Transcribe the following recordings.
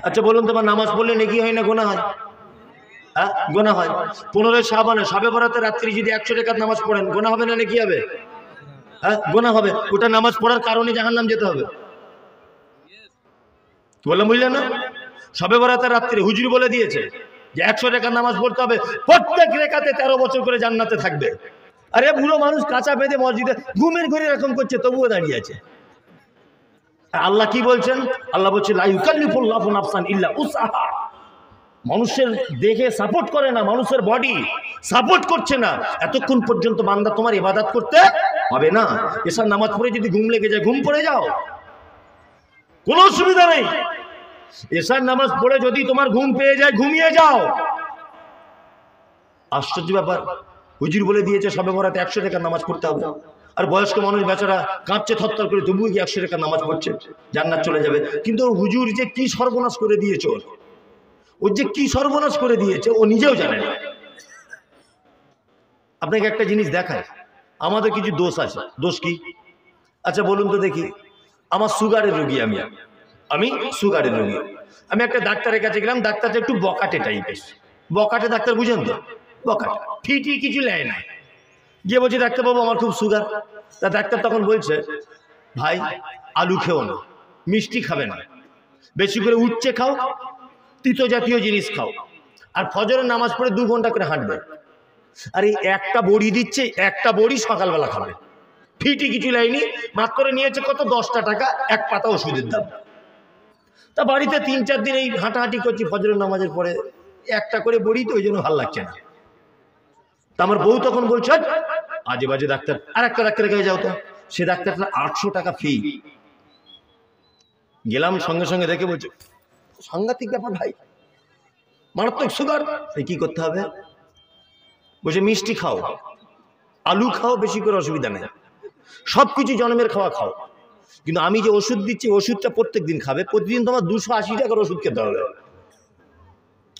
আচ্ছা বলুন তোমার নামাজ পড়লে নেকি হয় না গুনাহ হয়? হ্যাঁ গুনাহ হয়। 15 শাবানে শবে বরাতে রাত্রি যদি 100 রাকাত নামাজ পড়েন গুনাহ হবে না নেকি হবে? হ্যাঁ গুনাহ হবে। ওটা নামাজ পড়ার কারণে জাহান্নাম যেতে হবে। বললাম বুঝলেন না? শবে বরাতে রাত্রি হুজুর বলে দিয়েছে যে 100 রাকাত নামাজ পড়তে হবে, প্রত্যেক রাকাতে 13 বছর করে জান্নাতে থাকবে। আরে বুড়ো মানুষ কাঁচা বেঁধে মসজিদে ঘুমের ঘরে এরকম করছে, তবুও দাঁড়িয়ে আছে। আল্লাহ কি বলছেন? আল্লাহ বলছে লা ইউকাল্লিফুল্লাহু নাফসান ইল্লা উসআহা। মানুষের দেখে সাপোর্ট করে না, মানুষের বডি সাপোর্ট করছে না, এতক্ষণ পর্যন্ত বান্দা তোমার ইবাদত করতে হবে না। এসব নামাজ পড়ে যদি ঘুম লেগে যায় ঘুম পড়ে যাও, কোনো অসুবিধা নেই। এশার নামাজ পড়ে যদি তোমার ঘুম পেয়ে যায় ঘুমিয়ে যাও। আশ্চর্য ব্যাপার, হুজুর বলে দিয়েছে শবে বরাতে 100 রাকাত নামাজ পড়তে হবে, আর বয়স্ক মানুষ বেচারা কাঁপছে থরথর করে, তবুও কি 100 রাকাত নামাজ পড়ছে, জান্নাত চলে যাবে। কিন্তু হুজুর যে কি সর্বনাশ করে দিয়েছে, ও যে কি সর্বনাশ করে দিয়েছে ও নিজেও জানে না। আপনাকে একটা জিনিস দেখায়, আমাদের কিছু দোষ আছে। দোষ কি? আচ্ছা বলুন তো দেখি। আমার সুগারের রোগী, আমি সুগারের রোগী। আমি একটা ডাক্তারের কাছে গেলাম, ডাক্তারটা একটু বকাটে টাইপের। বকাটে ডাক্তার বুঝেন তো? বকাটে ঠিকই কিছু নেয় না। গিয়ে বলছি ডাক্তারবাবু আমার খুব সুগার। তা ডাক্তার তখন বলছে ভাই আলু খেও না, মিষ্টি খাবে না, বেশি করে উচ্ছে খাও, তিতো জাতীয় জিনিস খাও, আর ফজরের নামাজ পড়ে 2 ঘন্টা করে হাঁটবে। আর এই একটা বড়ি দিচ্ছে, একটা বড়ি সকালবেলা খাবে। ফিটি কিছু লাইনি, মাত্র নিয়েছে কত 10 টাকা এক পাতা ওষুধের দাম। তা বাড়িতে 3-4 দিন এই হাঁটাহাঁটি করছি ফজরের নামাজের পরে, একটা করে বড়ি, তো ওই জন্য ভালো লাগছে না। তা আমার বউ তখন বলছে আজে বাজে ডাক্তার, আর একটা ডাক্তারের কাছে যাও তো। সে ডাক্তারটা 800 টাকা ফি। গেলাম, সঙ্গে সঙ্গে দেখে বলছে সাংঘাতিক ব্যাপার ভাই, মারাত্মক সুগার, কি করতে হবে? বলছে মিষ্টি খাও, আলু খাও, বেশি করে অসুবিধা নেই, সবকিছু জন্মের খাওয়া খাও, কিন্তু আমি যে ওষুধ দিচ্ছি ওষুধটা প্রত্যেক দিন খাবে। প্রতিদিন তোমার 280 টাকার ওষুধ খেতে হবে,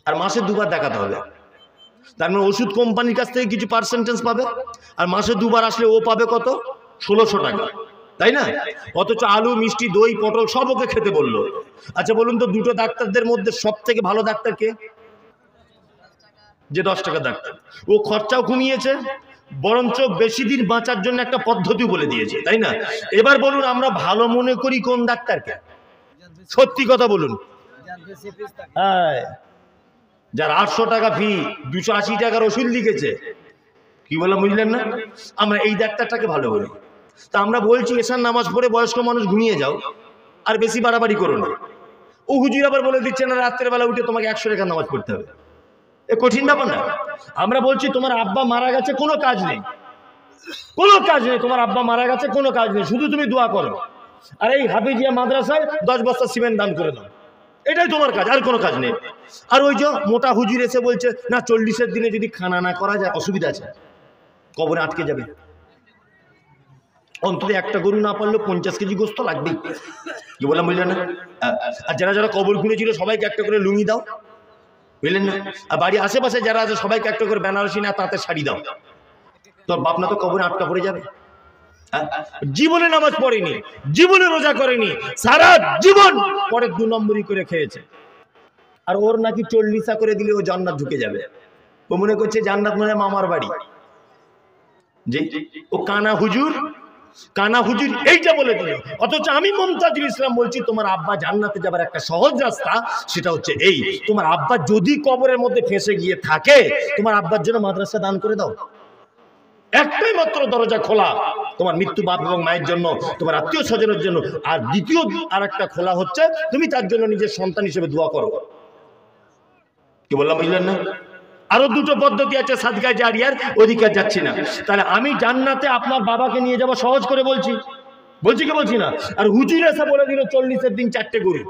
আর মাসে 2 বার দেখাতে হবে। তার মানে ওষুধ কোম্পানির কাছ থেকে কিছু পার্সেন্টেজ পাবে, আর মাসে 2 বার আসলে ও পাবে কত? 1600 টাকা, তাই না? অথচ আলু, মিষ্টি, দই, পটল সব ওকে খেতে বললো। আচ্ছা বলুন তো, দুটো ডাক্তারদের মধ্যে সব থেকে ভালো ডাক্তার কে? যে 10 টাকা ডাক্তার। ও খরচাও কমিয়েছে, বরঞ্চ বেশি দিন বাঁচার জন্য একটা পদ্ধতি বলে দিয়েছে, তাই না? এবার বলুন আমরা ভালো মনে করি কোন ডাক্তারকে? সত্যি কথা বলুন। হ্যাঁ, যার 800 টাকা ফি, 280 টাকার ওষুধ লিখেছে, কি বললাম বুঝলেন না? আমরা এই ডাক্তারটাকে ভালো বলি। তা আমরা বলছি এশার নামাজ পড়ে বয়স্ক মানুষ ঘুমিয়ে যাও, আর বেশি বাড়াবাড়ি করো না। ও হুজুর আবার বলে দিচ্ছে না রাত্রের বেলা উঠে তোমাকে 100 টাকা নামাজ পড়তে হবে। এ কঠিন ব্যাপার না? আমরা বলছি তোমার আব্বা মারা গেছে, কোনো কাজ নেই, কোনো কাজ নেই, তোমার আব্বা মারা গেছে, কোনো কাজ নেই, শুধু তুমি দোয়া করো, আর এই হাফিজিয়া মাদ্রাসায় 10 বস্তা সিমেন্ট দান করে দাও, এটাই তোমার কাজ, আর কোনো কাজ নেই। আর ওই যে মোটা হুজুর এসে বলছে না 40-এর দিনে যদি খানা না করা যায় অসুবিধা আছে, কবরে আটকে যাবে, অন্তত একটা গরু না পারলেও 50 কেজি গোস্ত লাগবেই। কি বললাম বুঝলেন না? আর যারা যারা কবর খুঁড়েছিল সবাইকে একটা করে লুঙ্গি দাও, বুঝলেন না? আর বাড়ির আশেপাশে যারা আছে সবাইকে একটা করে বেনারসি না তাতে শাড়ি দাও। তোর বাপ না তো কবরে আটকা পড়ে যাবে। জীবনে নামাজ পড়েনি, জীবনে রোজা করেনি, সারা জীবন পরে 2 নম্বরই করে খেয়েছে, আর ওর নাকি 40 করে দিলে ও জান্নাত ঢুকে যাবে। ও মনে করছে জান্নাত মানে মামার বাড়ি। যে ও কানা হুজুর, কানা হুজুর এইটা বলে দিল। অথচ আমি মুমতাজুল ইসলাম বলছি তোমার আব্বা জান্নাতে যাবার একটা সহজ রাস্তা, সেটা হচ্ছে এই, তোমার আব্বা যদি কবরের মধ্যে ফেঁসে গিয়ে থাকে, তোমার আব্বার জন্য মাদ্রাসা দান করে দাও। একটাই মাত্র দরজা খোলা, তোমার মৃত্যু বাপ এবং মায়ের জন্য, তোমার আত্মীয় স্বজনের জন্য। আর দ্বিতীয় আর একটা খোলা হচ্ছে তুমি তার জন্য নিজের সন্তান হিসেবে দোয়া করো। কি বললাম বুঝলেন না? আরো 2টো পদ্ধতি আছে সাদকা জারিয়ার, ওদিকে যাচ্ছি না। তাহলে আমি জান্নাতে আপনার বাবাকে নিয়ে যাব সহজ করে বলছি, বলছি কি বলছি না? আর হুজুর এসে বলে দিল 40-এর দিন 4টে গরু,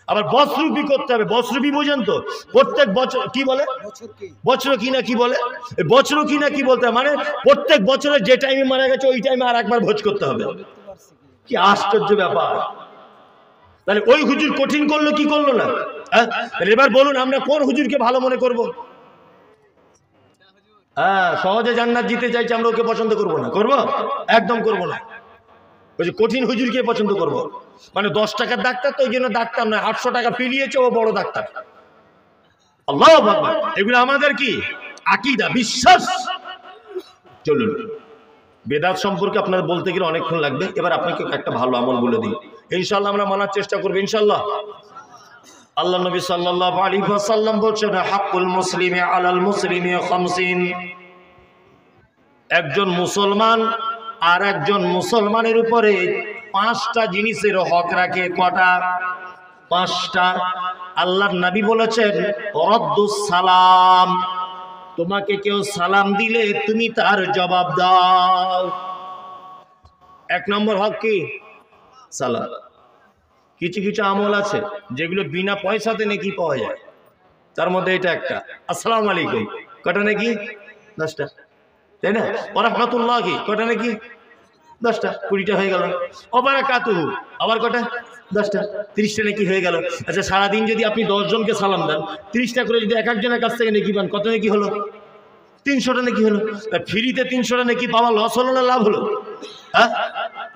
আবার বছরূপী করতে হবে। বছরূপী বোঝেন তো? প্রত্যেক বছর কি বলে, বছর কি না কি বলে, বছর কি না কি বলতে মানে প্রত্যেক বছরে যে টাইমে মারা গেছে ওই টাইমে আর একবার ভোজ করতে হবে। কি আশ্চর্য ব্যাপার! তাহলে ওই হুজুর কঠিন করলো কি করলো না? এবার বলুন আমরা কোন হুজুরকে ভালো মনে করব? হ্যাঁ, সহজে জান্নাত জিতে চাইছে, আমরা ওকে পছন্দ করবো না, করবো? একদম করবো না। ওই যে কঠিন হুজুরকে পছন্দ করবো। মানে 10 টাকার ডাক্তার তো ওই জন্য ডাক্তার নয়, 800 টাকা পিলিয়েছে ও বড় ডাক্তার। আল্লাহু আকবার। এগুলো আমাদের কি আকীদা, বিশ্বাস। চলুন, বেদাত সম্পর্কে আপনার বলতে গেলে অনেকক্ষণ লাগবে। এবার আপনাকে একটা ভালো আমল বলে দিই, ইনশাআল্লাহ আমরা মানার চেষ্টা করব ইনশাআল্লাহ। আল্লাহ নবী সাল্লাল্লাহু আলাইহি ওয়াসাল্লাম বলেছেন, হাক্কুল মুসলিমি আলাল মুসলিমি খামসিন। একজন মুসলমান আর একজন মুসলমানের উপরে 5টা জিনিসের হক রাখে। কটা? 5টা। আল্লাহর নবী বলেছেন, রদ্দুস সালাম। তোমাকে কেউ সালাম দিলে তুমি তার জবাব দাও। 1 নম্বর হক কি? সালাম। কিছু কিছু আমল আছে যেগুলো বিনা পয়সাতে নেকি পাওয়া যায়, তার মধ্যে এটা একটা। আসসালামু আলাইকুম কটা নাকি? 10টা, তাই না? ওয়া রাহমাতুল্লাহি কটা নাকি? 10টা, 20টা হয়ে গেল। ওয়া বারাকাতুহু আবার কটা? 10টা, 30টা নাকি হয়ে গেল। আচ্ছা, সারাদিন যদি আপনি 10 জনকে সালাম দেন, 30টা করে যদি এক একজনের কাছ থেকে নেকি পান, কত নাকি হলো? 300টা নাকি হলো। ফ্রিতে 300টা নাকি পাওয়া লস হলো না লাভ হলো? হ্যাঁ,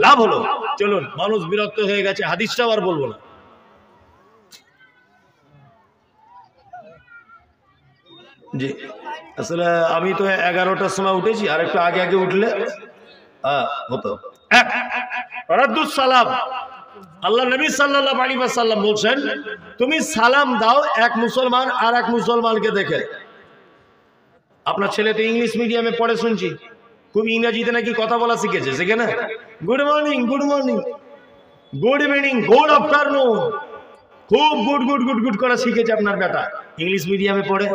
লাভ হলো। চলুন, মানুষ বিরক্ত হয়ে গেছে, হাদিসটাও আর বলবো না। জি, আসলে আমি তো 11টার সময় উঠেছি, আর একটু আগে আগে উঠলে হতো। রাদ্দুস সালাম। আল্লাহ নবী সাল্লাল্লাহু আলাইহি ওয়াসাল্লাম বলছেন, তুমি সালাম দাও এক মুসলমান আর এক মুসলমানকে দেখে। আপনার ছেলে তো ইংলিশ মিডিয়ামে পড়ে শুনছি, খুব ইংরেজিতে নাকি কথা বলা শিখেছে, সেখানে good morning, good morning, good evening, good afternoon, খুব গুড গুড গুড গুড করা শিখেছে আপনার বেটা, ইংলিশ মিডিয়ামে পড়ে।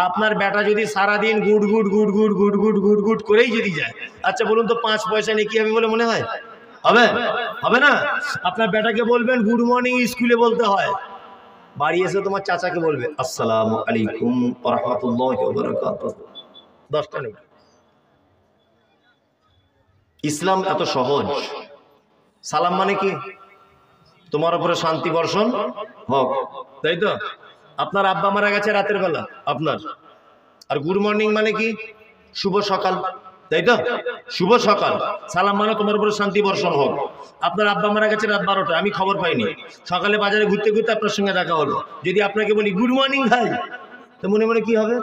আপনার বেটা যদি সারাদিন good good good good good good good good করেই যদি যায়, আচ্ছা বলুন তো 5 পয়সা নেকি হবে বলে মনে হয়? হবে? হবে না। আপনার বেটাকে বলবেন গুড মর্নিং স্কুলে বলতে হয়, বাড়ি এসে তোমার চাচাকে বলবে আসসালামু আলাইকুম ওয়া রাহমাতুল্লাহি ওয়া বারাকাতুহু। 10টা নেই। ইসলাম এত সহজ। সালাম মানে কি? তোমার উপরে শান্তি বর্ষণ হোক, তাই তো? আপনার আব্বা মারা গেছে রাতের বেলা আপনার, আর গুড মর্নিং মানে কি? শুভ সকাল, তাই তো? শুভ সকাল। সালাম মানে তোমার উপরে শান্তি বর্ষণ হোক। আপনার আব্বা মারা গেছে রাত 12টা, আমি খবর পাইনি, সকালে বাজারে ঘুরতে ঘুরতে আপনার সঙ্গে দেখা হলো, যদি আপনাকে বলি গুড মর্নিং ভাই, তো মনে মনে কি হবে?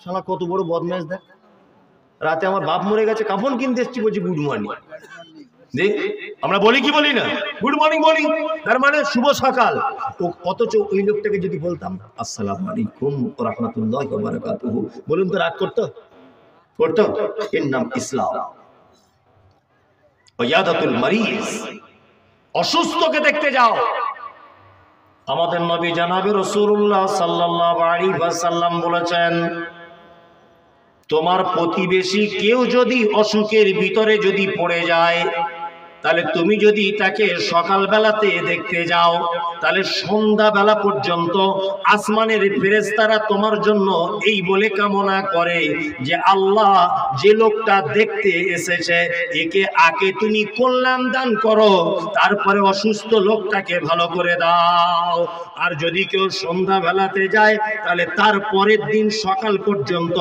শালা কত বড় বদমাইশ, দেখ রাতে আমার বাপ মরে গেছে, কাফন কিনতে এসেছি, বলছি গুড মর্নিং। আমরা বলি কি বলি না? গুড মর্নিং বলি, তার মানে শুভ সকাল। অথচ ওই লোকটাকে যদি বলতাম আসসালামু আলাইকুম ওয়া রাহমাতুল্লাহি ওয়া বারাকাতুহু, বলুন তো রাগ করতো? করতো? এর নাম ইসলাম। ওয়ায়াদাতুল মারিজ, অসুস্থকে দেখতে যাও। আমাদের নবী জনাবে রাসূলুল্লাহ সাল্লাল্লাহু আলাইহি ওয়াসাল্লাম বলেছেন, তোমার প্রতিবেশী কেউ যদি অসুখের ভিতরে যদি পড়ে যায়, তাহলে তুমি যদি তাকে সকালবেলাতে দেখতে যাও, তাহলে সন্ধ্যাবেলা পর্যন্ত আসমানের ফেরেশতারা তোমার জন্য এই বলে কামনা করে যে আল্লাহ, যে লোকটা দেখতে এসেছে একে আগে তুমি কল্যাণ দান করো, তারপরে অসুস্থ লোকটাকে ভালো করে দাও। আর যদি কেউ সন্ধ্যাবেলাতে যায়, তাহলে তার পরের দিন সকাল পর্যন্ত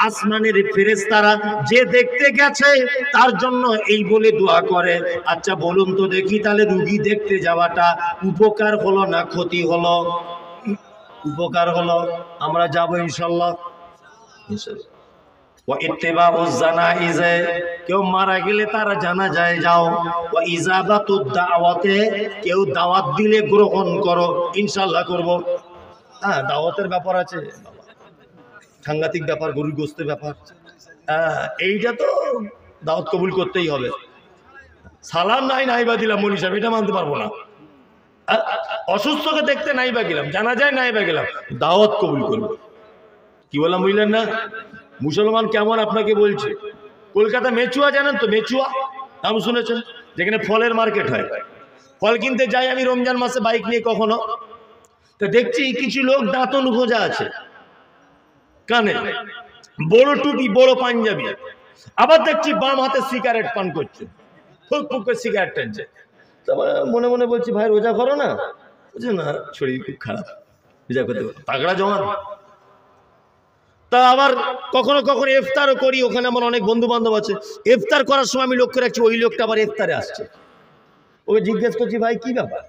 আসমানের ফেরেশতারা যে দেখতে গেছে তার জন্য এই বলে দোয়া করে। আচ্ছা বলুন তো দেখি, তাহলে রুগী দেখতে যাওয়াটা উপকার হলো না ক্ষতি হলো? উপকার হলো। আমরা যাব ইনশাআল্লাহ। ওয়া ইত্তিবাউজ জানাইজে, কেউ মারা গেলে তার জানাজায় যাও। ওয়া ইজাবাতুদ দাওয়াতে, কেউ দাওয়াত দিলে গ্রহণ করো। ইনশাআল্লাহ করব। হ্যাঁ, দাওয়াতের ব্যাপার আছে বাবা, সাংঘাতিক ব্যাপার, গরুর গোশতের ব্যাপার। এইটা তো দাওয়াত কবুল করতেই হবে। সালাম নাই বা দিলাম মনি সাহেব, এটা মানতে পারবো না। অসুস্থকে দেখতে নাই বা গেলাম, জানা যায় নাই বা গেলাম, দাওয়াত কবুল করবো। কি বললাম বুঝলেন না? মুসলমান কেমন আপনাকে বলছে। কলকাতা মেচুয়া জানেন তো? মেচুয়া নাম শুনেছেন? যেখানে ফলের মার্কেট হয়। ফল কিনতে যাই আমি রমজান মাসে বাইক নিয়ে কখনো, তো দেখছি কিছু লোক দাঁতন খোঁজা আছে, কানে বড় টুপি, বড় পাঞ্জাবি, আবার দেখছি বাম হাতে সিগারেট পান করছে, ফুক ফুক করে সিগারেট টানছে। তারপরে মনে মনে বলছি, ভাই রোজা করো না? বুঝছো না, শরীর খুব খারাপ, রোজা করতে তাগড়া জমা। তা আবার কখনো কখনো ইফতারও করি, ওখানে আমার অনেক বন্ধু বান্ধব আছে। ইফতার করার সময় আমি লক্ষ্য রাখছি ওই লোকটা আবার ইফতারে আসছে। ওকে জিজ্ঞেস করছি ভাই কি ব্যাপার,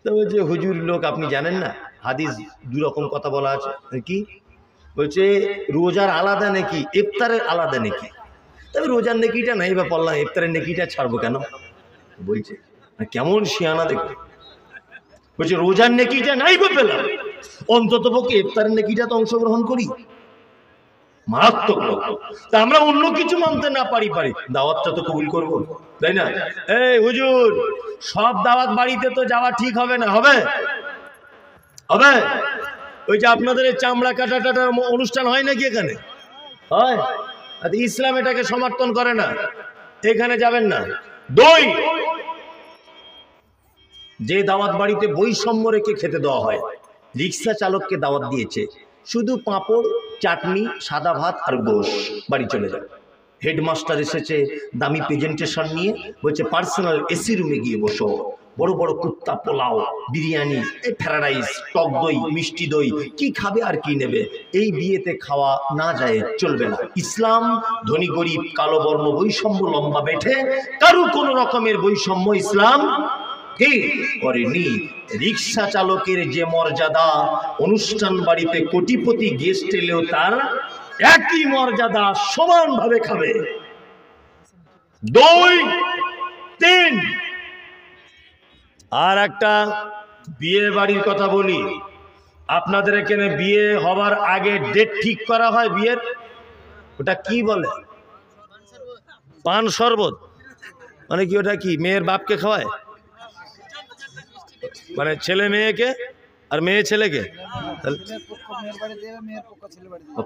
তো বলছে হুজুর লোক আপনি জানেন না হাদিস দুই রকম কথা বলা আছে। কি বলছে রোজার আলাদা নেকি, ইফতারের আলাদা নেকি। তবে রোজার নেকিটা নাই বা পড়লাম, ইফতারের নেকিটা ছাড়বো কেন? বলছে কেমন শিয়ানা দেখো, বলছে রোজার নেকিটা নাই বা পেলাম, অন্তত পক্ষে ইফতারের নেকিটা তো অংশগ্রহণ করি। মারাত্মক লোক। তা আমরা অন্য কিছু মানতে না পারি দাওয়াতটা তো কবুল করবো, তাই না? এই হুজুর সব দাওয়াত বাড়িতে তো যাওয়া ঠিক হবে না, হবে হবে ওই যে আপনাদের চামড়া কাটা টাটা অনুষ্ঠান হয় নাকি এখানে হয়? ইসলাম এটাকে সমর্থন করে না, এখানে যাবেন না। দই যে দাওয়াত বাড়িতে বৈষম্য রেখে খেতে দেওয়া হয়, রিক্সা চালককে দাওয়াত দিয়েছে, শুধু পাঁপড় চাটনি সাদা ভাত আর গোশ, বাড়ি চলে যায়। হেডমাস্টার এসেছে দামি প্রেজেন্টেশন নিয়ে, বলছে পার্সোনাল এসি রুমে গিয়ে বসো, বড় বড় কুত্তা পোলাও বিরিয়ানি ফ্রাইড রাইস টক দই মিষ্টি দই কি খাবে আর কি নেবে, এই বিয়েতে খাওয়া না যায়, চলবে না। ইসলাম ধনী গরিব কালো বর্ণ বৈষম্য লম্বা বেঠে কারো কোনো রকমের বৈষম্য ইসলাম কি করেনি। রিক্সা চালকের যে মর্যাদা, অনুষ্ঠান বাড়িতে কোটিপতি গেস্ট এলেও তার একই মর্যাদা, সমানভাবে খাবে। 2 3 আর একটা বিয়ে বাড়ির কথা বলি। আপনাদের এখানে বিয়ে হবার আগে ডেট ঠিক করা হয় বিয়ের, ওটা কি বলে? পান শরবত মানে কি? ওটা কি মেয়ের বাপকে খাওয়ায়, মানে ছেলে মেয়েকে আর মেয়ে ছেলেকে?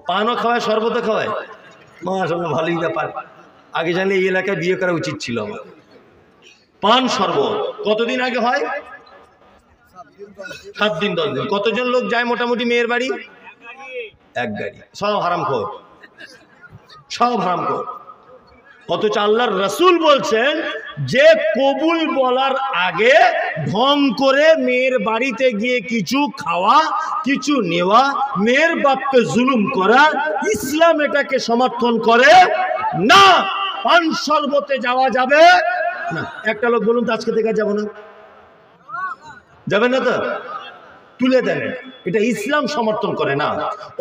পানও খাওয়ায় শরবতও খাওয়ায়, মাশাআল্লাহ ভালোই ব্যাপার। আগে জানলে এই এলাকায় বিয়ে করা উচিত ছিল আমার। পান শরবত কতদিন আগে হয়? 7 দিন 10 দিন। কতজন লোক যায় মোটামুটি মেয়ের বাড়ি? এক গাড়ি। সব হারামখোর, সব হারামখোর। অথচ আল্লাহর রাসূল বলছেন যে কবুল বলার আগে ঢং করে মেয়ের বাড়িতে গিয়ে কিছু খাওয়া কিছু নেওয়া, মেয়ের বাপকে জুলুম করা, ইসলাম এটাকে সমর্থন করে না। পান শরবতে যাওয়া যাবে না। একটা লোক বলুন তো আজকে থেকে যাবো না, যাবেন না তো? তুলে দেন, এটা ইসলাম সমর্থন করে না।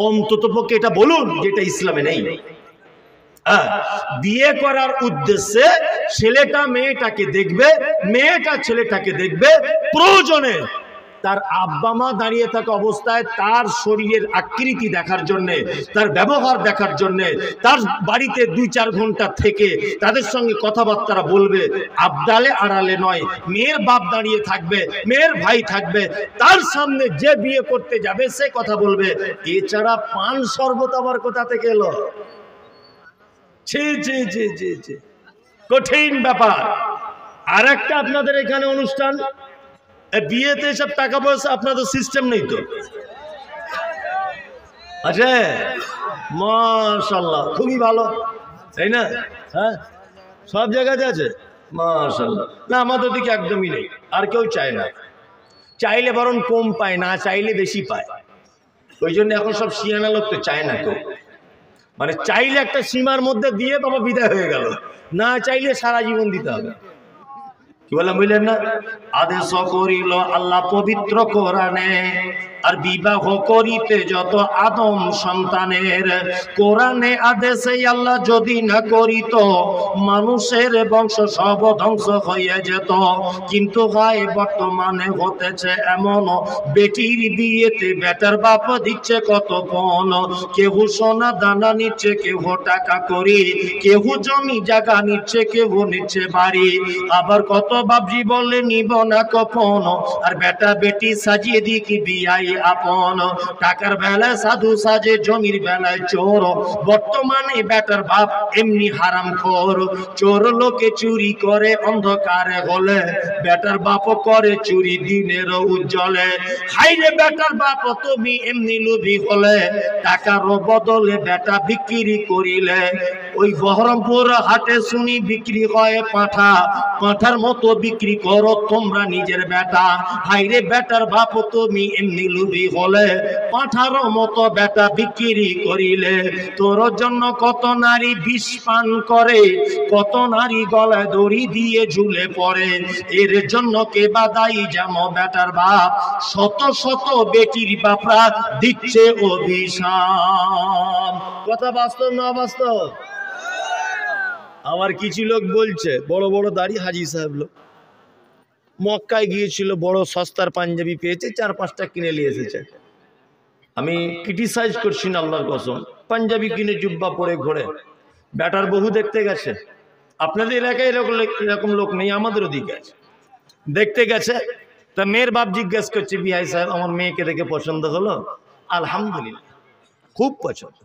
অন্তত পক্ষে এটা বলুন যে এটা ইসলামে নেই। বিয়ে করার উদ্দেশ্যে ছেলেটা মেয়েটাকে দেখবে, মেয়েটা ছেলেটাকে দেখবে, প্রয়োজনে তার আব্বা মা দাঁড়িয়ে থাকা অবস্থায় তার শরীরের আকৃতি দেখার জন্য, তার ব্যবহার দেখার জন্য, তার বাড়িতে 2-4 ঘন্টা থেকে তাদের সঙ্গে কথাবার্তা বলবে, আবদালে আড়ালে নয়। মেয়ের বাপ দাঁড়িয়ে থাকবে, মেয়ের ভাই থাকবে, তার সামনে যে বিয়ে করতে যাবে সে কথা বলবে। এছাড়া পান শরবত আবার কোথা থেকে এলো? জি জি জি জি জি, কঠিন ব্যাপার। আর একটা আপনাদের এখানে অনুষ্ঠান, বিয়েতে সব টাকা পয়সা আপনাদের সিস্টেম নেই তো? আচ্ছা, মাশাআল্লাহ খুবই ভালো, তাই না? হ্যাঁ, সব জায়গাতে আছে মাশাআল্লাহ। না আমাদের দিকে একদমই নেই, আর কেউ চায় না। চাইলে বরং কম পায়, না চাইলে বেশি পায়। ওই জন্য এখন সব শিয়ানা লোক তো চায় না কেউ, মানে চাইলে একটা সীমার মধ্যে দিয়ে বাবা বিদায় হয়ে গেল, না চাইলে সারা জীবন দিতে হবে। কি বললাম বুঝলেন না? আদেশ করিল আল্লাহ পবিত্র কোরআনে, আর বিবাহ করিতে যত আদম সন্তানের। কোরআনে আদেশে আল্লাহ যদি না করিত, মানুষের বংশ সব ধ্বংস হয়ে যেত। কিন্তু হয় বর্তমানে হতেছে এমন, বেটির বিয়েতে বেটার বাপ দিচ্ছে কত পণ। কেউ সোনা দানা নিচ্ছে, কেউ টাকা করি, কেউ জমি জায়গা নিচ্ছে, কেউ নিচ্ছে বাড়ি। আবার কত বাবজি বলে নিব না কপন, আর বেটা বেটি সাজিয়ে দিকি বিয়াই আপন। টাকার বেলায় সাধু সাজে, জমির বেলায় চোর। বর্তমানে বেটার বাপ এমনি হারামখোর। চোর লোকে চুরি করে অন্ধকারে হলে, বেটার বাপ করে চুরি দিনের উজ্জ্বলে। হাইরে বেটার বাপ তুমি এমনি লোভী হলে, টাকার বদলে বেটা বিক্রি করিলে। ওই বহরমপুর হাটে শুনি বিক্রি হয় পাঁঠা, পাঁঠার মতো বিক্রি করো তোমরা নিজের বেটা। হাইরে বেটার বাপ তুমি এমনি লুবি হলে পাঠার মতো বেটা বিক্রি করিলে, তোর জন্য কত নারী বিষ পান করে, কত নারী গলায় দড়ি দিয়ে ঝুলে পড়ে, এর জন্য কে বাদাই যেন বেটার বাপ, শত শত বেটির বাপরা দিচ্ছে অভিশাপ। কথা বাস্তব না বাস্তব? আবার কিছু লোক বলছে, বড় বড় দাড়ি হাজি সাহেব লোক, মক্কায় গিয়েছিল, বড় সস্তার পাঞ্জাবি পেয়েছে, 4-5টা কিনে নিয়ে এসেছে। আমি ক্রিটিসাইজ করছি না, আল্লাহর কসম, পাঞ্জাবি কিনে জুব্বা পরে ঘোরে, ব্যাটার বহু দেখতে গেছে। আপনাদের এলাকায় এরকম লোক নেই, আমাদের ওদিকে আছে, দেখতে গেছে। তা মেয়ের বাপ জিজ্ঞেস করছে, বিআই সাহেব আমার মেয়েকে দেখে পছন্দ হলো? আলহামদুলিল্লাহ, খুব পছন্দ।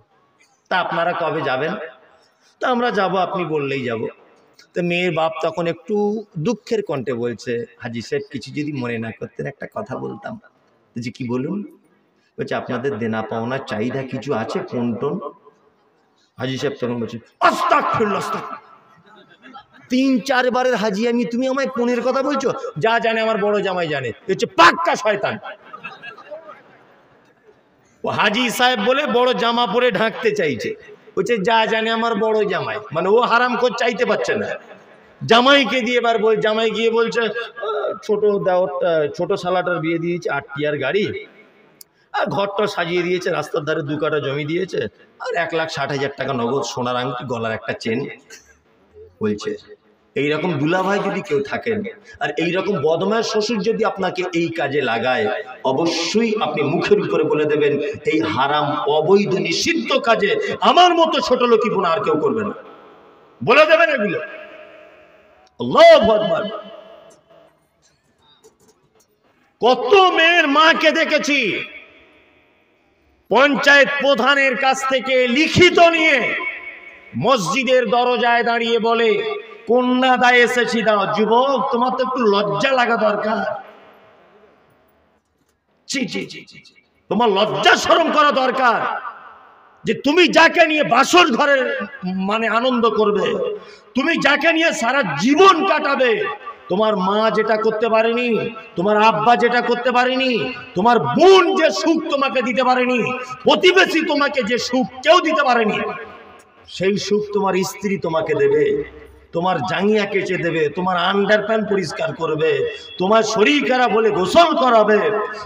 তা আপনারা কবে যাবেন? তা আমরা যাব, আপনি বললেই যাব। তো মেয়ের বাপ তখন একটু দুঃখের কণ্ঠে বলছে, হাজি সাহেব কিছু যদি মনে না করতেন একটা কথা বলতাম। যে কি বলুন? বলছে আপনাদের দেনা পাওনা চাহিদা কিছু আছে, কোন টোন? হাজি সাহেব তখন বলছে, আস্তাগফিরুল্লাহ, আস্তাগফিরুল্লাহ। 3-4 বারের হাজি আমি, তুমি আমায় কোনের কথা বলছো? যা জানে আমার বড় জামাই জানে, হচ্ছে পাক্কা শয়তান। ও হাজি সাহেব বলে বড় জামা পরে ঢাকতে চাইছে, বলছে যা জানে আমার বড় জামাই, মানে ও হারামখোর চাইতে পারছে না। জামাইকে দিয়ে এবার জামাই গিয়ে বলছে, ছোট শালাটার বিয়ে দিয়েছে, 8 টিয়ার গাড়ি, আর ঘরটা সাজিয়ে দিয়েছে, রাস্তার ধারে 2 কাঠা জমি দিয়েছে, আর 1,60,000 টাকা নগদ সোনার আংটি, গলার একটা চেন। বলছে এইরকম দুলাভাই যদি কেউ থাকেন, আর এইরকম বদমাশ শ্বশুর যদি আপনাকে এই কাজে লাগায়, অবশ্যই আপনি মুখের উপরে বলে দেবেন, এই হারাম অবৈধ নিষিদ্ধ কাজে আমার মতো ছোট লোকিপনা আর কেউ করবে না, বলে দেবেন এগুলো। আল্লাহু আকবার। কত মেয়ের মাকে দেখেছি পঞ্চায়েত প্রধানের কাছ থেকে লিখিত নিয়ে মসজিদের দরজায় দাঁড়িয়ে বলে, কন্যা দায় এসেছি দাও। যুবক, তোমার তো একটু লজ্জা লাগা দরকার। তোমার লজ্জা শরম করা দরকার যে তুমি যাকে নিয়ে বাসর ঘরের মানে আনন্দ করবে, তুমি যাকে নিয়ে সারা জীবন কাটাবে, তোমার মা যেটা করতে পারেনি, তোমার আব্বা যেটা করতে পারেনি, তোমার বোন যে সুখ তোমাকে দিতে পারেনি, প্রতিবেশী তোমাকে যে সুখ কেউ দিতে পারেনি, সেই সুখ তোমার স্ত্রী তোমাকে দেবে। তোমার জাঙ্গিয়া কেচে দেবে, তোমার আন্ডারপ্যান্ট পরিষ্কার করবে, তোমার শরীর খারাপ হলে গোসল করাবে,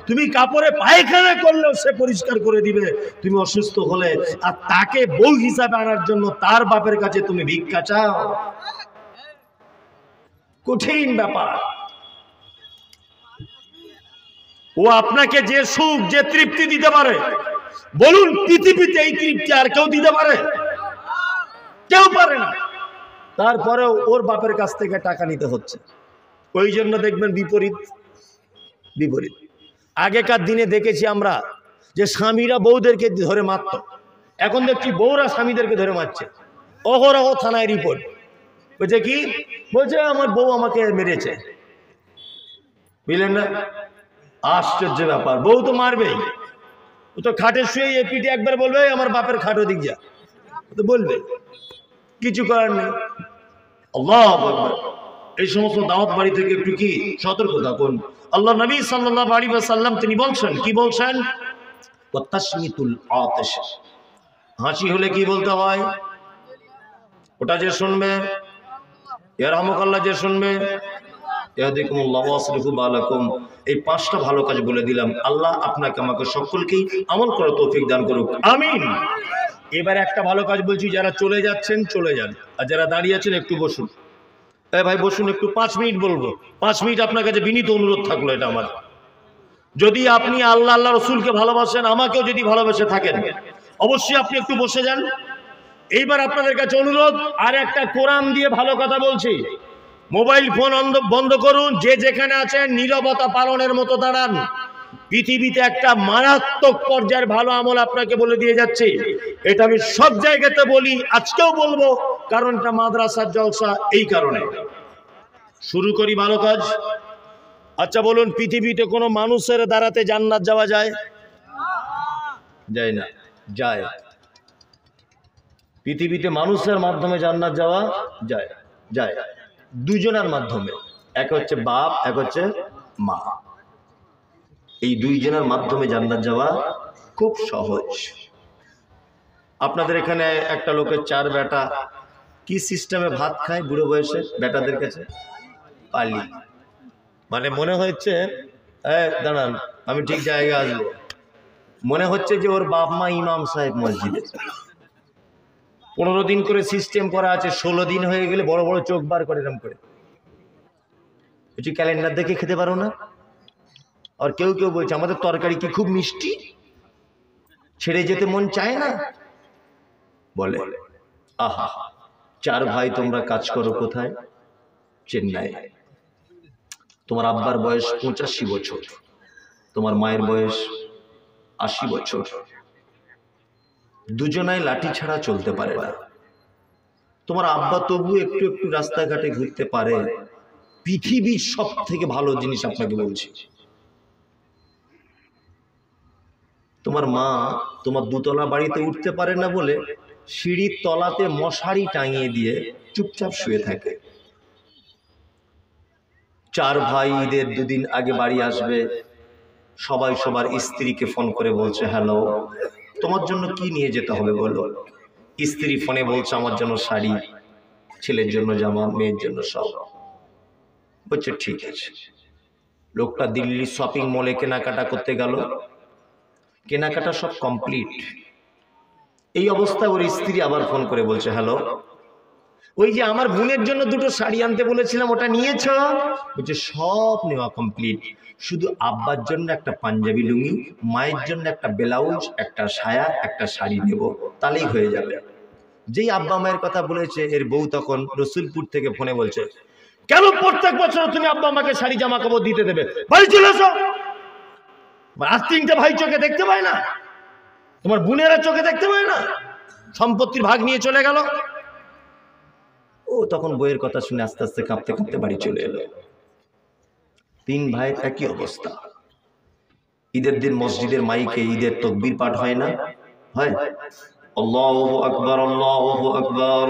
তুমি কাপড়ে পায়খানা করলেও সে পরিষ্কার করে দিবে, তুমি অসুস্থ হলে। আর তাকে বউ হিসাবে আনার জন্য তার বাপের কাছে তুমি ভিক্ষা চাও? কঠিন ব্যাপার। ও আপনাকে যে সুখ, যে তৃপ্তি দিতে পারে, বলুন পৃথিবীতে এই তৃপ্তি আর কেউ দিতে পারে? কেউ পারে না। তারপরেও ওর বাপের কাছ থেকে টাকা নিতে হচ্ছে। ওই জন্য দেখবেন বিপরীত। আগেকার দিনে দেখেছি আমরা যে স্বামীরা বউদেরকে ধরে মারত, এখন দেখছি বউরা স্বামীদেরকে ধরে মারছে। অহরহ থানায় রিপোর্ট। বলছে কি? বলছে আমার বউ আমাকে মেরেছে। বুঝলেন না? আশ্চর্য ব্যাপার। বউ তো মারবেই, ও তো খাটে শুয়ে এপিটে একবার বলবে আমার বাপের খাটো দিক যা, তো বলবে, কিছু করার নেই। আল্লাহু আকবার। এই সমস্ত দাওয়াত বাড়ি থেকে একটু কি সতর্ক থাকুন। আল্লাহ নবী সাল্লাল্লাহু আলাইহি ওয়াসাল্লাম তিনি বলছেন, কি বলছেন? ওয়াতাশমিতুল আতিশ, হাসি হলে কি বলতে হয়? ওটা যে শুনবে, ইয়ারহামুকাল্লাহ, যে শুনবে, ইয়াহদিকুমুল্লাহ ওয়া ইসলিহু বালাকুম। এই 5টা ভালো কাজ বলে দিলাম। আল্লাহ আপনাকে আমাকে সকলকেই আমল করার তৌফিক দান করুক, আমিন। এবার একটা ভালো কাজ বলছি, যারা চলে যাচ্ছেন চলে যান, আর যারা দাঁড়িয়ে আছেন একটু বসুন। ভাই বসুন, একটু 5 মিনিট বলবো। 5 মিনিট আপনার কাছে বিনীত অনুরোধ থাকলো এটা আমার। যদি আপনি আল্লাহ আল্লাহ রসুলকে ভালোবাসেন, আমাকেও যদি ভালোবেসে থাকেন, অবশ্যই আপনি একটু বসে যান। এইবার আপনাদের কাছে অনুরোধ, আর একটা কোরআন দিয়ে ভালো কথা বলছি। মোবাইল ফোন বন্ধ করুন, যে যেখানে আছেন নীরবতা পালনের মতো দাঁড়ান। পৃথিবীতে একটা মারাত্মক পর্যায়ের ভালো আমল আপনাকে বলে দিয়ে যাচ্ছি। এটা আমি সব জায়গাতে বলি, আজকেও বলবো, কারণ এটা মাদ্রাসার জলসা। এই কারণে শুরু করি ভালো কাজ। আচ্ছা বলুন, পৃথিবীতে কোনো মানুষের দ্বারাতে জান্নাত যাওয়া যায়? যায় না? যায়। পৃথিবীতে মানুষের মাধ্যমে জান্নাত যাওয়া যায়। যায় দুজনের মাধ্যমে, এক হচ্ছে বাপ, এক হচ্ছে মা। এই দুইজনের মাধ্যমে জান্নাত যাওয়া খুব সহজ। আপনাদের এখানে একটা লোকের 4 বেটা, কি সিস্টেমে ভাত খায় বুড়ো বয়সে বেটাদের কাছে? পালি। মানে মনে হচ্ছে দাঁড়ান আমি ঠিক জায়গায় আসবো, মনে হচ্ছে যে ওর বাপ মা ইমাম সাহেব মসজিদে। 15 দিন করে সিস্টেম করা আছে, 16 দিন হয়ে গেলে বড় বড় চোখ বার করে এরকম করে। বলছি ক্যালেন্ডার দেখে খেতে পারো না? আর কেউ কেউ বলছে আমাদের তরকারি কি খুব মিষ্টি, ছেড়ে যেতে মন চায় না। বলে আহা 4 ভাই তোমরা কাজ করো কোথায়? চেন্নাই। তোমার আব্বার বয়স 85 বছর, তোমার মায়ের বয়স 80 বছর, দুজনাই লাঠি ছাড়া চলতে পারে না। তোমার আব্বা তবু একটু একটু রাস্তাঘাটে ঘুরতে পারে। পৃথিবীর সব থেকে ভালো জিনিস আপনাকে বলছি, তোমার মা তোমার 2 তলা বাড়িতে উঠতে পারে না বলে সিঁড়ির তলাতে মশারি টাঙিয়ে দিয়ে চুপচাপ শুয়ে থাকে। 4 ভাই ঈদের 2 দিন আগে বাড়ি আসবে, সবাই সবার স্ত্রীকে ফোন করে বলছে হ্যালো তোমার জন্য কি নিয়ে যেতে হবে বলো। স্ত্রী ফোনে বলছে আমার জন্য শাড়ি, ছেলের জন্য জামা, মেয়ের জন্য সব। বলছে ঠিক আছে। লোকটা দিল্লি শপিং মলে কেনাকাটা করতে গেল, কেনাকাটা সব কমপ্লিট। এই অবস্থায় ওর স্ত্রী আবার ফোন করে বলছে হ্যালো ওই যে আমার বোনের জন্য 2টো শাড়ি আনতে বলেছিলাম ওটা নিয়েছো? বলছে সব নেওয়া কমপ্লিট, শুধু আব্বার জন্য একটা পাঞ্জাবি লুঙ্গি, মায়ের জন্য একটা ব্লাউজ, একটা সায়া, একটা শাড়ি নেব, তাহলেই হয়ে যাবে। যেই আব্বা মায়ের কথা বলেছে এর বউ তখন রসুলপুর থেকে ফোনে বলছে কেন প্রত্যেক বছর তুমি আব্বা আমাকে শাড়ি জামা কাপড় দিতে দেবে, বাড়ি চলে এসো। আর 3টে ভাই চোখে দেখতে পায় না, তোমার বোনেরা চোখে দেখতে পায় না, সম্পত্তির ভাগ নিয়ে চলে গেল। ও তখন বইয়ের কথা শুনে আস্তে আস্তে কাঁপতে কাঁপতে বাড়ি চলে এলো। 3 ভাই একই অবস্থা। ঈদের দিন মসজিদের মাইকে ঈদের তাকবীর পাঠ হয় না? হয়। আল্লাহু আকবার, আল্লাহু আকবার,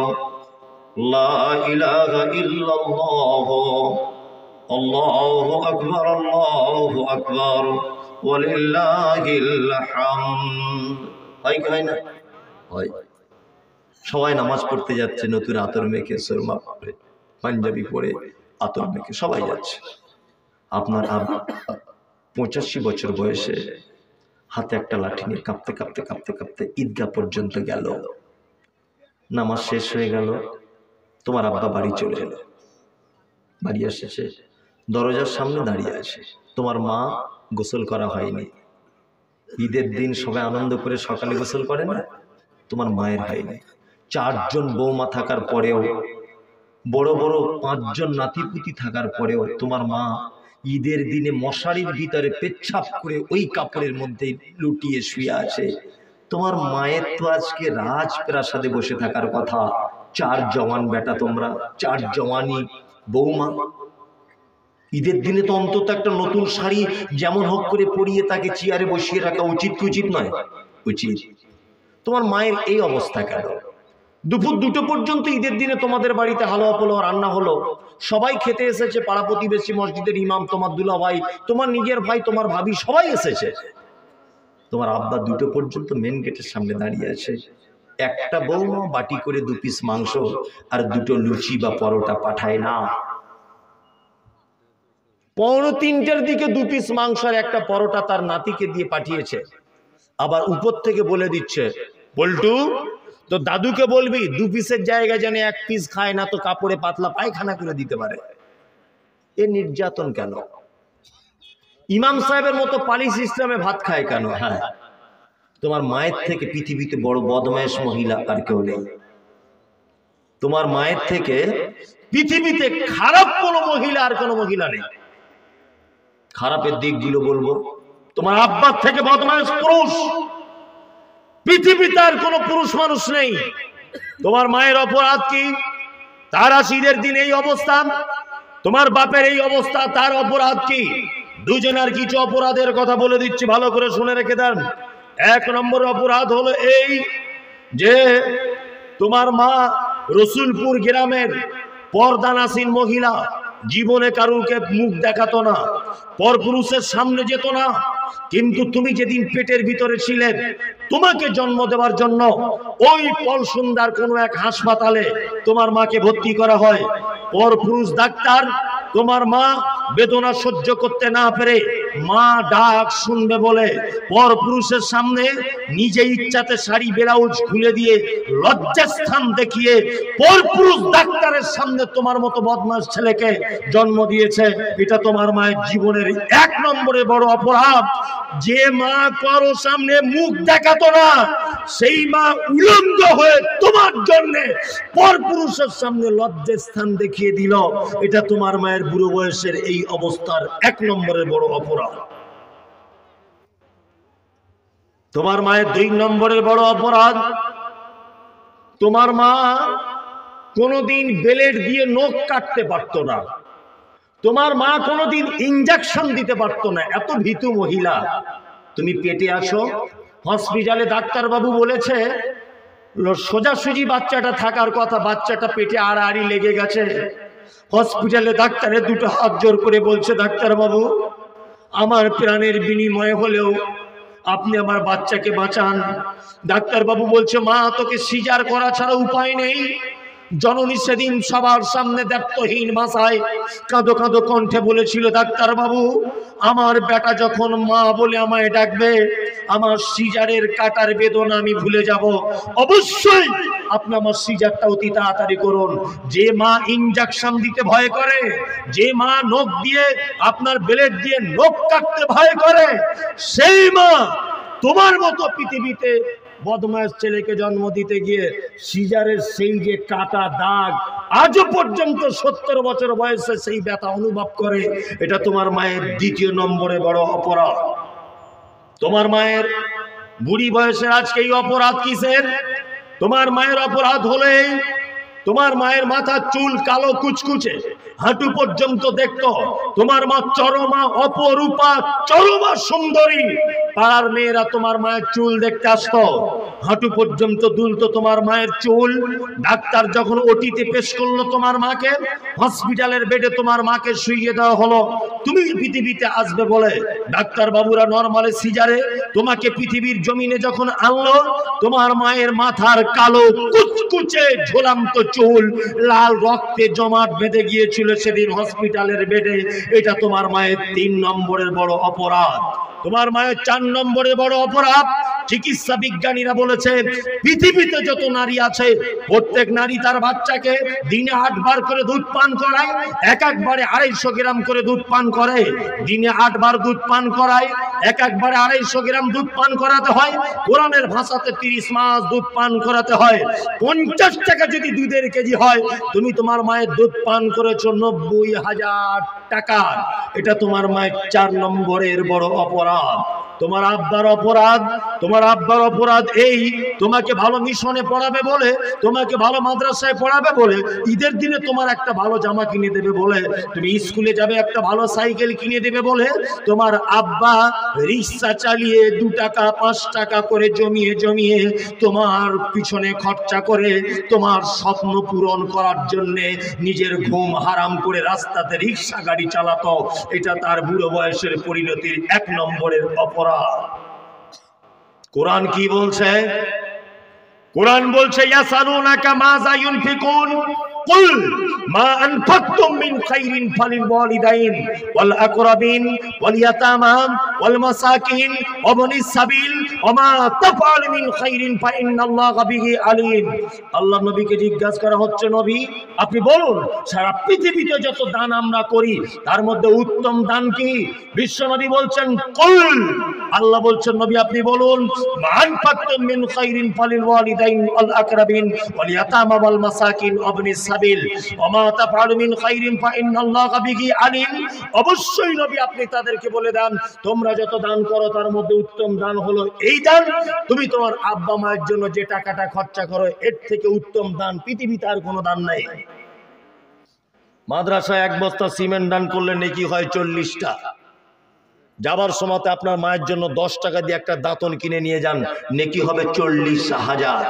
লা ইলাহা ইল্লাল্লাহ, আল্লাহু আকবার, আল্লাহু আকবার, ওয়ালিল্লাহিল হামদ। হয় না? হয়। সবাই নামাজ পড়তে যাচ্ছে, নতুন আতর মেখে, সুরমা পরে, পাঞ্জাবি পরে, আতর মেখে সবাই যাচ্ছে। আপনার 85 বছর বয়সে হাতে একটা লাঠি নিয়ে কাঁপতে কাঁপতে কাঁপতে কাঁপতে ঈদগাহ পর্যন্ত গেল। নামাজ শেষ হয়ে গেল, তোমার আব্বা বাড়ি চলে এলো। বাড়ি এসেছে, দরজার সামনে দাঁড়িয়ে আছে। তোমার মা গোসল করা হয়নি। ঈদের দিন সবাই আনন্দ করে সকালে গোসল করে না, তোমার মায়ের হয়নি। 4 জন বৌমা থাকার পরেও, বড় বড় 5 জন নাতিপুতি থাকার পরেও তোমার মা ঈদের দিনে মশারির ভিতরে পেচ্ছাপ করে ওই কাপড়ের মধ্যে লুটিয়ে শুয়ে আছে। তোমার মায়ের তো আজকে রাজপ্রাসাদে বসে থাকার কথা। 4 জওয়ান বেটা তোমরা, 4 জওয়ানি বৌমা। ঈদের দিনে তো অন্তত একটা নতুন শাড়ি যেমন হোক করে পরিয়ে তাকে চেয়ারে বসিয়ে রাখা উচিত কি উচিত নয়? উচিত। তোমার মায়ের এই অবস্থা কেন? দুপুর 2টো পর্যন্ত ঈদের দিনে তোমাদের বাড়িতে হালুয়া পোলাও রান্না হলো, সবাই খেতে এসেছে, পাড়া প্রতিবেশী, মসজিদের ইমাম, তোমার দুলা ভাই, তোমার নিজের ভাই, তোমার ভাবি, সবাই এসেছে। তোমার আব্বা 2টো পর্যন্ত মেন গেটের সামনে দাঁড়িয়ে আছে। একটা বৌমা বাটি করে 2 পিস মাংস আর 2টো লুচি বা পরোটা পাঠায় না। 2:45-এর দিকে 2 পিস মাংস আর একটা পরোটা তার নাতিকে দিয়ে পাঠিয়েছে। আবার উপর থেকে বলে দিচ্ছে বল্টু তো দাদুকে বলবি 2 পিসের জায়গায় যেন 1 পিস খায়, না তো কাপড়ে পাতলা পায়খানা করে দিতে পারে। এ নির্যাতন কেন? ইমাম সাহেবের মতো পালি সিস্টেমে ভাত খায় কেন? হ্যাঁ, তোমার মায়ের থেকে পৃথিবীতে বড় বদমাইশ মহিলা আর কেউ নেই। তোমার মায়ের থেকে পৃথিবীতে খারাপ কোনো মহিলা আর কোনো মহিলা নেই। খারাপের দিকগুলো বলবো, তোমার আব্বার থেকে বদমাইশ পুরুষ পৃথিবীতে আর কোনো পুরুষ মানুষ নেই। তোমার মায়ের অপরাধ কি? তার ঈদের দিন এই অবস্থা। তোমার বাপের এই অবস্থা, তার অপরাধ কি? দুজনের কিছু অপরাধের কথা বলে দিচ্ছি, ভালো করে শুনে রেখে দেন। 1 নম্বর অপরাধ হলো এই যে তোমার মা রসুলপুর গ্রামের পর্দানাসীন মহিলা, জীবনে কারুকে মুখ দেখাতো না, পরপুরুষের সামনে যেত না। কিন্তু তুমি যেদিন পেটের ভিতরে ছিলে, তোমাকে জন্ম দেওয়ার জন্য ওই পলসুন্দার কোনো এক হাসপাতালে তোমার মাকে ভর্তি করা হয়। পরপুরুষ ডাক্তার তোমার মা বেদনা সহ্য করতে না পেরে মা ডাক শুনবে বলে পরপুরুষের সামনে নিজে ইচ্ছাতে শাড়ি ব্লাউজ খুলে দিয়ে লজ্জাস্থান দেখিয়ে পরপুরুষ ডাক্তারের সামনে তোমার মতো বদমাশ ছেলেকে জন্ম দিয়েছে। এটা তোমার মায়ের জীবনের 1 নম্বরে বড় অপরাধ। যে মা কারো সামনে মুখ দেখাতো না, সেই মা উলঙ্গ হয়ে তোমার জন্য পরপুরুষের সামনে লজ্জাস্থান দেখিয়ে দিল। এটা তোমার মায়ের বুড়ো বয়সের এই অবস্থার 1 নম্বরের বড় অপরাধ। তোমার মায়ের 2 নম্বরের বড় অপরাধ, তোমার মা কোনোদিন ব্লেড দিয়ে নখ কাটতে পারতো না। তোমার মা কোনোদিন ইনজেকশন দিতে পারতো না, এত ভীতু মহিলা। তুমি পেটে আসো, হসপিটালে ডাক্তারবাবু বলেছে সোজাসুজি বাচ্চাটা থাকার কথা, বাচ্চাটা পেটে আড়াআড়ি লেগে গেছে। হসপিটালে ডাক্তারের 2টো হাত জোর করে বলছে, ডাক্তারবাবু আমার প্রাণের বিনিময়ে হলেও আপনি আমার বাচ্চাকে বাঁচান। ডাক্তারবাবু বলছে, মা তোকে সিজার করা ছাড়া উপায় নেই। জননী সেদিন সবার সামনে দায়িত্বহীন ভাষায় কাঁদো কাঁদো কণ্ঠে বলেছিল, ডাক্তারবাবু আমার বেটা যখন মা বলে আমায় ডাকবে, আমার সিজারের কাটার বেদনা আমি ভুলে যাব। অবশ্যই আপনি আমার সিজারটা অতি তাড়াতাড়ি করুন। যে মা ইনজেকশন দিতে ভয় করে, যে মা নখ দিয়ে আপনার ব্লেড দিয়ে নখ কাটতে ভয় করে, সেই মা তোমার মতো পৃথিবীতে বদমাশ ছেলেকে জন্ম দিতে গিয়ে সিজারের সেই যে কাটা দাগ আজও পর্যন্ত 70 বছর বয়সে সেই ব্যথা অনুভব করে। এটা তোমার মায়ের 2 নম্বরে বড় অপরাধ। তোমার মায়ের বুড়ি বয়সের আজকে এই অপরাধ কিসের? তোমার মায়ের অপরাধ হলে তোমার মায়ের মাথার চুল কালো কুচকুচে, হাঁটু পর্যন্ত দেখতো। তোমার মা চরমা অপরূপা, চরমা সুন্দরী। পাড়ার মেয়েরা তোমার মায়ের চুল দেখতে আসতো, হাঁটু পর্যন্ত দুলতো তোমার মায়ের চুল। ডাক্তার যখন ওটিতে পেশ করলো তোমার মাকে, হসপিটালের বেডে তোমার মাকে শুইয়ে দেওয়া হলো তুমি পৃথিবীতে আসবে বলে। ডাক্তার বাবুরা নরমালে সিজারে তোমাকে পৃথিবীর জমিনে যখন আনলো, তোমার মায়ের মাথার কালো কুচকুচে ঝোলান্ত চুল লাল রক্তে জমাট বেঁধে গিয়েছিল সেদিন হসপিটালের বেডে। এটা তোমার মায়ের 3 নম্বরের বড় অপরাধ। তোমার মায়ের 4 নম্বরের বড় অপরাধ, চিকিৎসা বিজ্ঞানীরা বলেছে পৃথিবীতে যত নারী আছে প্রত্যেক নারী তার বাচ্চাকে দিনে 8 বার করে দুধ পান করায়। একবারে 250 গ্রাম করে দুধ পান করে। দিনে 8 বার দুধ পান করায়, একবারে 250 গ্রাম দুধ পান করাতে হয়। কোরআনের ভাষাতে 30 মাস দুধ পান করাতে হয়। 50 টাকা যদি দুধের কেজি হয়, তুমি তোমার মায়ের দুধ পান করেছো 90,000 টাকা। এটা তোমার মায়ের 4 নম্বরের বড় অপরাধ। তোমার আব্বার অপরাধ, তোমার আব্বার অপরাধ এই, তোমাকে ভালো মিশনে পড়াবে বলে, তোমাকে ভালো মাদ্রাসায় পড়াবে বলে, ঈদের দিনে তোমার একটা ভালো জামা কিনে দেবে বলে, তুমি স্কুলে যাবে একটা ভালো সাইকেল কিনে দেবে বলে, তোমার আব্বা রিক্সা চালিয়ে 2 টাকা 5 টাকা করে জমিয়ে জমিয়ে তোমার পিছনে খরচা করে তোমার স্বপ্ন পূরণ করার জন্য নিজের ঘুম হারাম করে রাস্তাতে রিক্সা গাড়ি চালাতো। এটা তার বুড়ো বয়সের পরিণতির 1 নম্বরের অপরাধ। কোরআন কি বলছে? কোরআন বলছে ইয়াসালুনাকা মাযা ইউনফিকুন কুল মা আনফাকতুম মিন খাইরিন ফালিল ওয়ালিদাইন ওয়াল আকরাবিন ওয়াল ইয়াতামা ওয়াল মাসাকিন ওয়া বনিস সাবিল ওয়া মা তাফআলু মিন খাইরিন ফা ইন্নাল্লাহা বিহি আলিম। আল্লাহ নবীকে জিজ্ঞাসা করা হচ্ছে, নবী আপনি বলুন সারা পৃথিবীতে যত দান আমরা করি তার মধ্যে উত্তম দান কি? বিশ্ব নবী বলছেন কুল। আল্লাহ বলছেন নবী আপনি বলুন মা আনফাকতুম মিন খাইরিন ফালিল ওয়ালিদাইন ওয়াল আকরাবিন ওয়াল ইয়াতামা ওয়াল মাসাকিন ওয়া বনিস সাবিল ওয়া মা তাফআলু মিন খাইরিন ফা ইন্নাল্লাহা বিহি আলিম। অবশ্যই নবী আপনি তাদেরকে বলে দেন তোমরা যত দান করো তার মধ্যে উত্তম দান হলো এই দান। তুমি তোমার আব্বা মায়ের জন্য যে টাকাটা খরচা করো এর থেকে উত্তম দান পৃথিবীতে আর কোনো দান নাই। মাদ্রাসায় 1 বস্তা সিমেন্ট দান করলে নেকি হয় 40টা। যাবার সময় আপনার মায়ের জন্য 10 টাকা দিয়ে একটা দাঁতন কিনে নিয়ে যান, নেকি হবে 40,000।